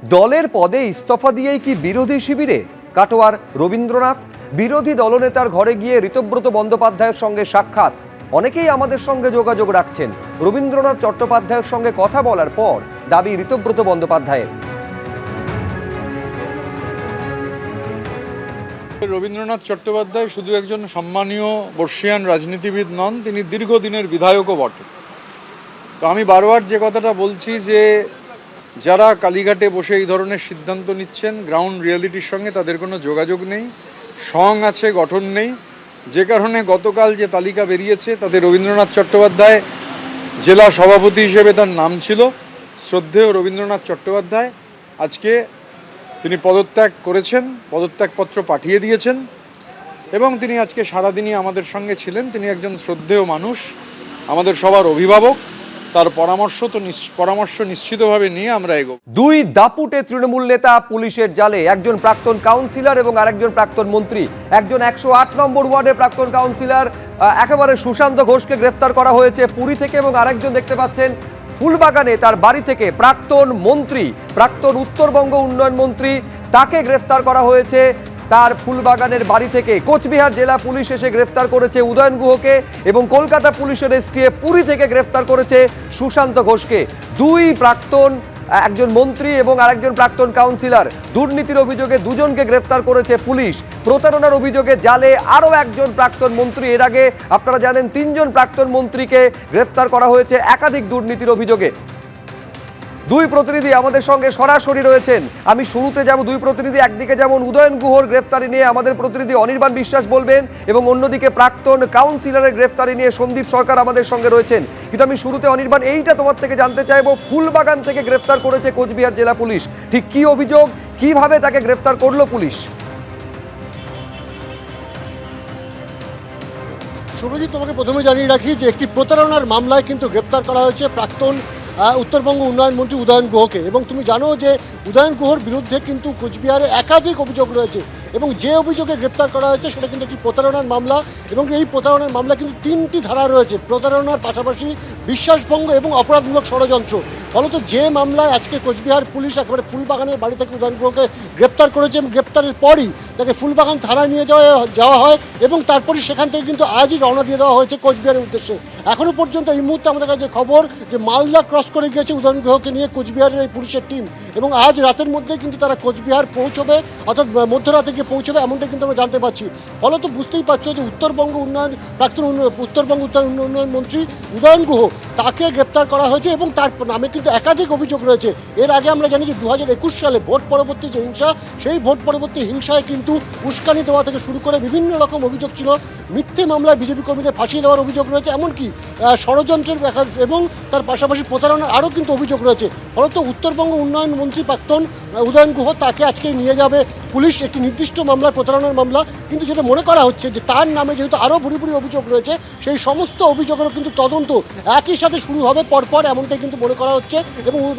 দলের পদে ইস্তফা দিয়েই কি বিরোধী শিবিরে কাটোয়ার রবীন্দ্রনাথ? বিরোধী দলনেতার ঘরে গিয়ে ঋতব্রত বন্দ্যোপাধ্যায়ের সঙ্গে সাক্ষাৎ। অনেকেই আমাদের সঙ্গে যোগাযোগ রাখছেন। রবীন্দ্রনাথ চট্টোপাধ্যায়ের সঙ্গে কথা বলার পর দাবি ঋতব্রত বন্দ্যোপাধ্যায়ের। রবীন্দ্রনাথ চট্টোপাধ্যায় শুধু একজন সম্মানীয় বর্ষীয়ান রাজনীতিবিদ নন, তিনি দীর্ঘদিনের বিধায়কও বটে। তো আমি বারবার যে কথাটা বলছি যে যারা কালীঘাটে বসে এই ধরনের সিদ্ধান্ত নিচ্ছেন, গ্রাউন্ড রিয়ালিটির সঙ্গে তাদের কোনো যোগাযোগ নেই, সং আছে, গঠন নেই। যে কারণে গতকাল যে তালিকা বেরিয়েছে তাতে রবীন্দ্রনাথ চট্টোপাধ্যায় জেলা সভাপতি হিসেবে তার নাম ছিল। শ্রদ্ধেয় রবীন্দ্রনাথ চট্টোপাধ্যায় আজকে তিনি পদত্যাগ করেছেন, পদত্যাগপত্র পাঠিয়ে দিয়েছেন এবং তিনি আজকে সারাদিনই আমাদের সঙ্গে ছিলেন। তিনি একজন শ্রদ্ধেয় মানুষ, আমাদের সবার অভিভাবক। তার পরামর্শ নিশ্চিতভাবে নিয়ে আমরা এগোব। দুই দাপুটে তৃণমূল নেতা পুলিশের জালে, একজন প্রাক্তন কাউন্সিলর এবং আরেকজন প্রাক্তন মন্ত্রী। একজন 108 নম্বর ওয়ার্ডের প্রাক্তন কাউন্সিলর একেবারে সুশান্ত ঘোষকে গ্রেফতার করা হয়েছে পুরী থেকে, এবং আরেকজন দেখতে পাচ্ছেন ফুলবাগানে তার বাড়ি থেকে প্রাক্তন মন্ত্রী, প্রাক্তন উত্তরবঙ্গ উন্নয়ন মন্ত্রী, তাকে গ্রেফতার করা হয়েছে তার ফুলবাগানের বাড়ি থেকে। কোচবিহার জেলা পুলিশ এসে গ্রেফতার করেছে উদয়ন গুহকে এবং কলকাতা পুলিশের এসটিএফ পুরী থেকে গ্রেফতার করেছে সুশান্ত ঘোষকে। দুই প্রাক্তন, একজন মন্ত্রী এবং আরেকজন প্রাক্তন কাউন্সিলর, দুর্নীতির অভিযোগে দুজনকে গ্রেফতার করেছে পুলিশ। প্রতারণার অভিযোগে জালে আরও একজন প্রাক্তন মন্ত্রী। এর আগে আপনারা জানেন 3 জন প্রাক্তন মন্ত্রীকে গ্রেফতার করা হয়েছে একাধিক দুর্নীতির অভিযোগে। দুই প্রতিনিধি আমাদের সঙ্গে সরাসরি রয়েছেন। আমি শুরুতে যাব দুই প্রতিনিধি, একদিকে যেমন উদয়ন গুহর গ্রেফতারি নিয়ে আমাদের প্রতিনিধি অনির্বাণ বিশ্বাস বলবেন এবং অন্যদিকে প্রাক্তন কাউন্সিলরের গ্রেফতারি নিয়ে সন্দীপ সরকার আমাদের সঙ্গে রয়েছেন। কিন্তু আমি শুরুতে অনির্বাণ এইটা তোমার থেকে জানতে চাইবো, ফুলবাগান থেকে গ্রেফতার করেছে কোচবিহার জেলা পুলিশ, ঠিক কি অভিযোগ, কিভাবে তাকে গ্রেফতার করলো পুলিশ? শুভজিৎ, তোমাকে প্রথমে জানিয়ে রাখি যে একটি প্রতারণার মামলায় কিন্তু গ্রেপ্তার করা হয়েছে প্রাক্তন উত্তরবঙ্গ উন্নয়ন মন্ত্রী উদয়ন গুহকে। এবং তুমি জানো যে উদয়ন গুহর বিরুদ্ধে কিন্তু কোচবিহারে একাধিক অভিযোগ রয়েছে এবং যে অভিযোগে গ্রেপ্তার করা হয়েছে সেটা কিন্তু একটি প্রতারণার মামলা। এবং এই প্রতারণার মামলা কিন্তু 3টি ধারা রয়েছে, প্রতারণার পাশাপাশি বিশ্বাসভঙ্গ এবং অপরাধমূলক ষড়যন্ত্র। ফলত যে মামলায় আজকে কোচবিহার পুলিশ একেবারে ফুলবাগানের বাড়ি থেকে উদয়ন গুহকে গ্রেপ্তার করেছে এবং গ্রেপ্তারের পরই তাকে ফুলবাগান থানায় নিয়ে যাওয়া হয় এবং তারপরে সেখান থেকে কিন্তু আজই রওনা দিয়ে দেওয়া হয়েছে কোচবিহারের উদ্দেশ্যে। এখনও পর্যন্ত এই মুহূর্তে আমাদের কাছে খবর যে মালদা ক্রস করে গিয়েছে উদয়ন গুহকে নিয়ে কোচবিহারের এই পুলিশের টিম এবং আজ রাতের মধ্যে কিন্তু তারা কোচবিহার পৌঁছবে, অর্থাৎ মধ্যরাতে গিয়ে পৌঁছবে, এমনটা কিন্তু আমরা জানতে পারছি। ফলত বুঝতেই পারছো যে প্রাক্তন উত্তরবঙ্গ উন্নয়ন মন্ত্রী উদয়ন গুহ তাকে গ্রেপ্তার করা হয়েছে এবং তার নামে কিন্তু একাধিক অভিযোগ রয়েছে। এর আগে আমরা জানি যে 2021 সালে ভোট পরবর্তী যে হিংসা, সেই ভোট পরবর্তী হিংসায় কিন্তু উস্কানি দেওয়া থেকে শুরু করে বিভিন্ন রকম অভিযোগ ছিল। মিথ্যে মামলায় বিজেপি কর্মীদের ফাঁসিয়ে দেওয়ার অভিযোগ রয়েছে, এমনকি ষড়যন্ত্রের এবং তার পাশাপাশি প্রতারণার আরও কিন্তু অভিযোগ রয়েছে। ফলত উত্তরবঙ্গ উন্নয়ন মন্ত্রী প্রাক্তন উদয়ন গুহ তাকে আজকে নিয়ে যাবে পুলিশ একটি নির্দিষ্ট মামলা, প্রতারণার মামলা। কিন্তু যেটা মনে করা হচ্ছে যে তার নামে যেহেতু আরও ভুরি ভুরি অভিযোগ রয়েছে, সেই সমস্ত অভিযোগেরও কিন্তু তদন্ত একই সাথে শুরু হবে পরপর, এমনটাই কিন্তু মনে করা হচ্ছে।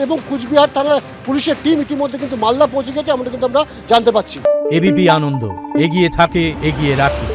এবং কুচবিহার থানা পুলিশের টিম ইতিমধ্যে কিন্তু মালদা পৌঁছে গেছে, এমনটা কিন্তু আমরা জানতে পারছি। এবিপি আনন্দ এগিয়ে থাকে, এগিয়ে রাখে।